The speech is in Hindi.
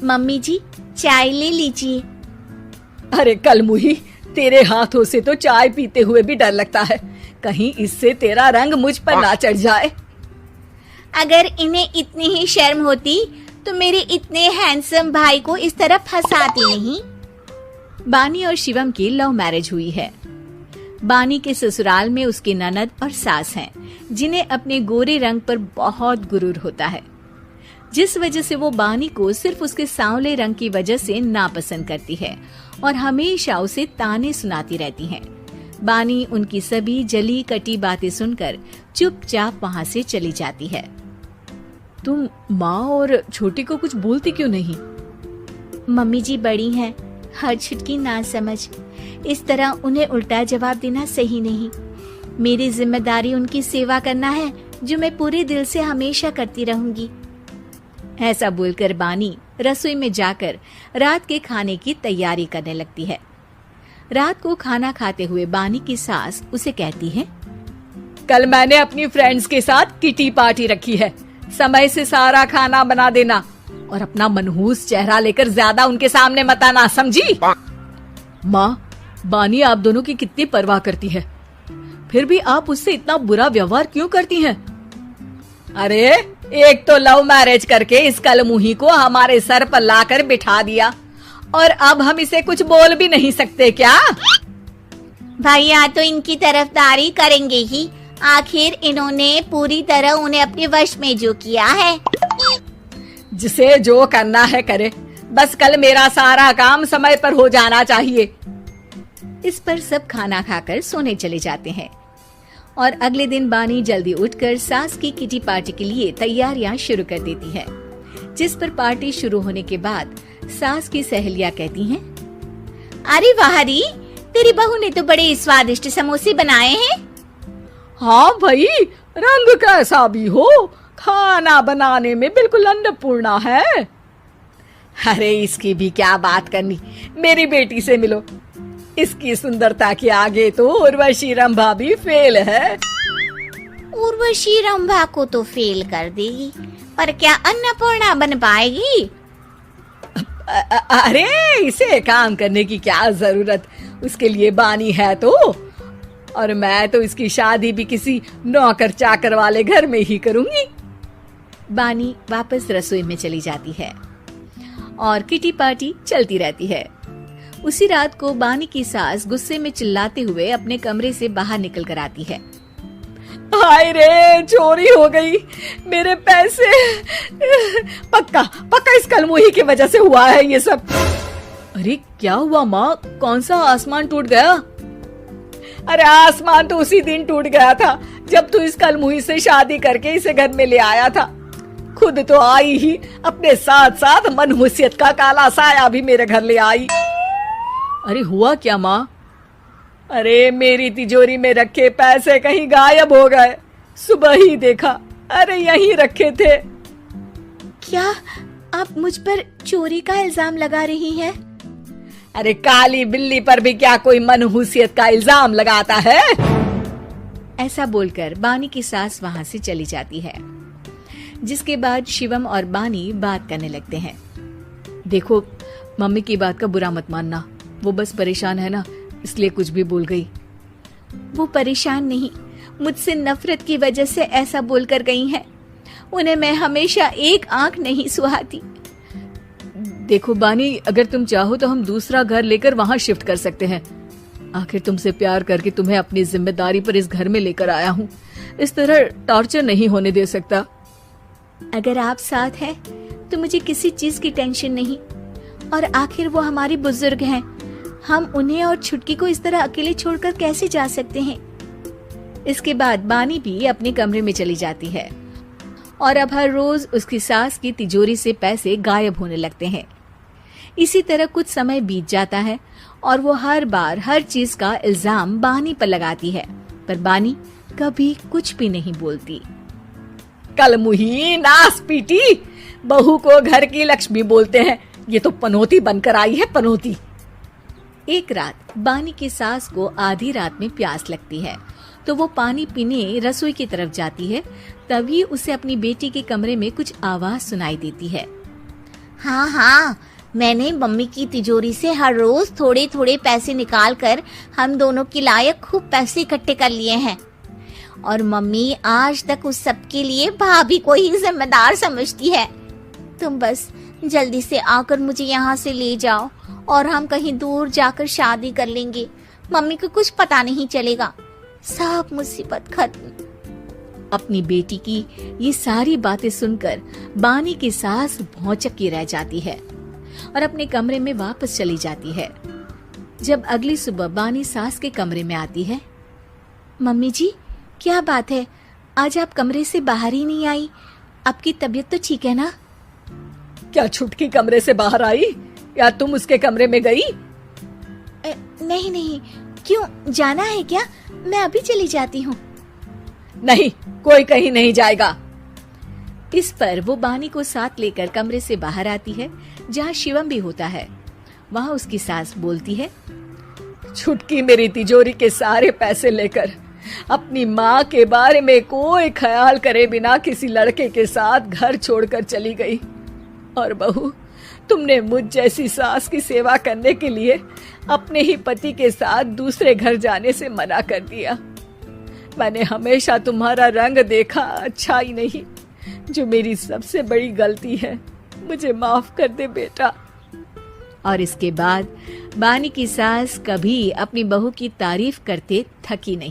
मम्मी जी, चाय ले लीजिए। अरे कलमुही, तेरे हाथों से तो चाय पीते हुए भी डर लगता है, कहीं इससे तेरा रंग मुझ पर ना चढ़ जाए। अगर इन्हें इतनी ही शर्म होती तो मेरे इतने हैंडसम भाई को इस तरह फंसाती नहीं। बानी और शिवम की लव मैरिज हुई है। बानी के ससुराल में उसकी ननद और सास हैं, जिन्हें अपने गोरे रंग पर बहुत गुरूर होता है, जिस वजह से वो बानी को सिर्फ उसके सांवले रंग की वजह से नापसंद करती है और हमेशा उसे ताने सुनाती रहती हैं। बानी उनकी सभी जली कटी बातें सुनकर चुपचाप वहाँ से चली जाती है। तुम माँ और छोटी को कुछ बोलती क्यों नहीं? मम्मी जी बड़ी हैं, हर छुटकी ना समझ, इस तरह उन्हें उल्टा जवाब देना सही नहीं। मेरी जिम्मेदारी उनकी सेवा करना है, जो मैं पूरे दिल से हमेशा करती रहूंगी। ऐसा बोलकर बानी रसोई में जाकर रात के खाने की तैयारी करने लगती है। रात को खाना खाते हुए बानी की सास उसे कहती है, कल मैंने अपनी फ्रेंड्स के साथ किटी पार्टी रखी है, समय से सारा खाना बना देना और अपना मनहूस चेहरा लेकर ज्यादा उनके सामने मत आना, समझी? माँ, बानी आप दोनों की कितनी परवाह करती है, फिर भी आप उससे इतना बुरा व्यवहार क्यों करती हैं? अरे एक तो लव मैरिज करके इस कलमुही को हमारे सर पर लाकर बिठा दिया और अब हम इसे कुछ बोल भी नहीं सकते क्या? भैया तो इनकी तरफदारी करेंगे ही, आखिर इन्होंने पूरी तरह उन्हें अपने वश में जो किया है। जिसे जो करना है करे, बस कल मेरा सारा काम समय पर हो जाना चाहिए। इस पर सब खाना खाकर सोने चले जाते हैं और अगले दिन बानी जल्दी उठकर सास की किटी पार्टी के लिए तैयारियां शुरू कर देती है, जिस पर पार्टी शुरू होने के बाद सास की सहेलियां कहती हैं, अरे वाह री, तेरी बहू ने तो बड़े स्वादिष्ट समोसे बनाए हैं। हाँ भाई, रंग कैसा भी हो, खाना बनाने में बिल्कुल अन्नपूर्णा है। अरे इसकी भी क्या बात करनी, मेरी बेटी से मिलो, इसकी सुंदरता के आगे तो उर्वशी रंभा भी फेल है। उर्वशी रंभा को तो फेल कर देगी, पर क्या अन्नपूर्णा बन पाएगी? अरे इसे काम करने की क्या जरूरत, उसके लिए बानी है तो, और मैं तो इसकी शादी भी किसी नौकर चाकर वाले घर में ही करूंगी। बानी वापस रसोई में चली जाती है और किटी पार्टी चलती रहती है। उसी रात को बानी की सास गुस्से में चिल्लाते हुए अपने कमरे से बाहर निकल कर आती है। हाय रे, चोरी हो गई, मेरे पैसे, पक्का पक्का इस कलमुही की वजह से हुआ है ये सब। अरे क्या हुआ माँ, कौन सा आसमान टूट गया? अरे आसमान तो उसी दिन टूट गया था जब तू इस कलमुही से शादी करके इसे घर में ले आया था। खुद तो आई ही, अपने साथ साथ मनहूसियत का काला साया भी मेरे घर ले आई। अरे हुआ क्या माँ? अरे मेरी तिजोरी में रखे पैसे कहीं गायब हो गए, सुबह ही देखा, अरे यहीं रखे थे। क्या आप मुझ पर चोरी का इल्जाम लगा रही हैं? अरे काली बिल्ली पर भी क्या कोई मनहूसियत का इल्जाम लगाता है? ऐसा बोलकर बानी की सास वहाँ से चली जाती है, जिसके बाद शिवम और बानी बात करने लगते हैं। देखो, मम्मी की बात का बुरा मत मानना, वो बस परेशान है ना, इसलिए कुछ भी बोल गई। वो परेशान नहीं, मुझसे नफरत की वजह से ऐसा बोलकर गई हैं। उन्हें मैं हमेशा एक आंख नहीं सुहाती। देखो बानी, अगर तुम चाहो तो हम दूसरा घर लेकर वहाँ शिफ्ट कर सकते हैं। आखिर तुमसे प्यार करके तुम्हें अपनी जिम्मेदारी पर इस घर में लेकर आया हूँ, इस तरह टॉर्चर नहीं होने दे सकता। अगर आप साथ हैं तो मुझे किसी चीज की टेंशन नहीं, और आखिर वो हमारी बुजुर्ग हैं, हम उन्हें और छुटकी को इस तरह अकेले छोड़कर कैसे जा सकते हैं? इसके बाद बानी भी अपने कमरे में चली जाती है और अब हर रोज उसकी सास की तिजोरी से पैसे गायब होने लगते हैं। इसी तरह कुछ समय बीत जाता है और वो हर बार हर चीज का इल्जाम बानी पर लगाती है, पर बानी कभी कुछ भी नहीं बोलती। कलमुही, नास पीटी, बहू को घर की लक्ष्मी बोलते हैं, ये तो पनौती बनकर आई है, पनौती। एक रात बानी की सास को आधी रात में प्यास लगती है, तो वो पानी पीने रसोई की तरफ जाती है। तभी उसे अपनी बेटी के कमरे में कुछ आवाज सुनाई देती है। हाँ हाँ, मैंने मम्मी की तिजोरी से हर रोज थोड़े थोड़े पैसे निकाल कर हम दोनों के लायक खूब पैसे इकट्ठे कर लिए हैं। और मम्मी आज तक उस सब के लिए भाभी को ही जिम्मेदार समझती है। तुम बस जल्दी से आकर मुझे यहाँ से ले जाओ और हम कहीं दूर जाकर शादी कर लेंगे। मम्मी को कुछ पता नहीं चलेगा, सब मुसीबत खत्म। अपनी बेटी की ये सारी बातें सुनकर बानी की सास भौचक्की रह जाती है और अपने कमरे में वापस चली जाती है। जब अगली सुबह बानी सास के कमरे में आती है, मम्मी जी, क्या बात है, आज आप कमरे से बाहर ही नहीं आई? आपकी तबीयत तो ठीक है ना? क्या छुटकी कमरे से बाहर आई या तुम उसके कमरे में गई? नहीं नहीं, क्यों, जाना है क्या? मैं अभी चली जाती हूँ। नहीं, कोई कहीं नहीं जाएगा। इस पर वो बानी को साथ लेकर कमरे से बाहर आती है, जहाँ शिवम भी होता है। वहाँ उसकी सास बोलती है, छुटकी मेरी तिजोरी के सारे पैसे लेकर अपनी माँ के बारे में कोई ख्याल करे बिना किसी लड़के के साथ घर छोड़कर चली गई। और बहू, तुमने मुझ जैसी सास की सेवा करने के लिए अपने ही पति के साथ दूसरे घर जाने से मना कर दिया। मैंने हमेशा तुम्हारा रंग देखा अच्छा ही नहीं, जो मेरी सबसे बड़ी गलती है। मुझे माफ कर दे बेटा। और इसके बाद बानी की सास कभी अपनी बहू की तारीफ करते थकी नहीं।